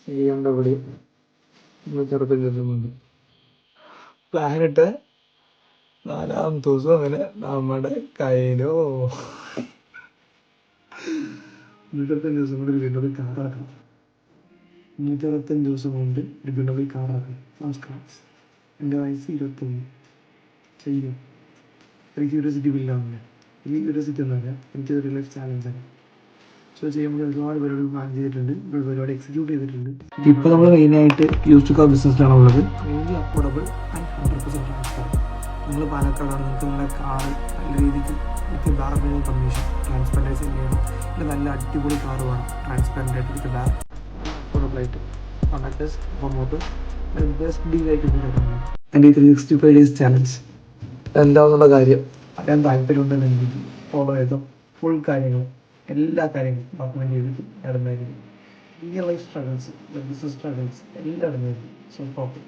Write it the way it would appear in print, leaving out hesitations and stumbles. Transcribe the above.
BMW ചെറുപ്പം ചെറുതുമുണ്ട്. പ്ലാനിട്ട് 4-ാമത്തെ ദിവസം അങ്ങനെ നമ്മുടെ കയ്യിലോ 125 ദിവസം കൊണ്ട് ഒരു BMW കാറാക്കണം. 125 ദിവസം കൊണ്ട് ഒരു BMW കാറാക്കണം. നമസ്കാരം. എൻ്റെ വയസ്സ് 21. ചെയ്യും. ഒരു ക്യൂരിയോസിറ്റി ബില്ലാണ്. ഈ ക്യൂരിയോസിറ്റി ഒന്നുമല്ല, എനിക്കത് റിയൽ ലൈഫ് ചാലഞ്ചാണ്. സോ ചെയ്യുമ്പോൾ ഒരുപാട് പരിപാടി പ്ലാൻ ചെയ്തിട്ടുണ്ട്, ഒരുപാട് എക്സിക്യൂട്ട് ചെയ്തിട്ടുണ്ട്. ഇപ്പോൾ നമ്മൾ മെയിനായിട്ട് യൂസ്ഡ് കാർ ബിസിനസ്സിലാണ് ഉള്ളത്. Mainly affordable and 100% transparent. നിങ്ങൾ പാലക്കാടാണ്, നിങ്ങൾക്ക് നിങ്ങളുടെ കാർ നല്ല രീതിക്ക് വിത്ത് ബാർഗിനിങ് കമ്മീഷൻ ട്രാൻസ്പെറൻറ്റൈസ് ചെയ്യണം. പിന്നെ നല്ല അടിപൊളി കാർ വേണം, ട്രാൻസ്പെറൻ്റ് ആയിട്ട് വിത്ത് ബാർ അഫോർഡബിളായിട്ട് കണ്ടക്ടേഴ്സ് പ്രൊമോട്ടേഴ്സ് ബെസ്റ്റ് ഡീലായിട്ട് ഉണ്ടാക്കുന്നത്. എൻ്റെ ഈ 365 ഡേയ്സ് ചാലഞ്ച് എന്താണെന്നുള്ള കാര്യം അറിയാൻ താല്പര്യമുണ്ടെന്ന് എനിക്ക് ഫോളോ ചെയ്തോ. ഫുൾ കാര്യങ്ങൾ എല്ലാ കാര്യങ്ങളും ഡോക്യുമെൻ്റ് ചെയ്തിട്ട് നടന്നായിരിക്കും. Real life struggles, business struggles എല്ലാം നടന്നായിരിക്കും. So proper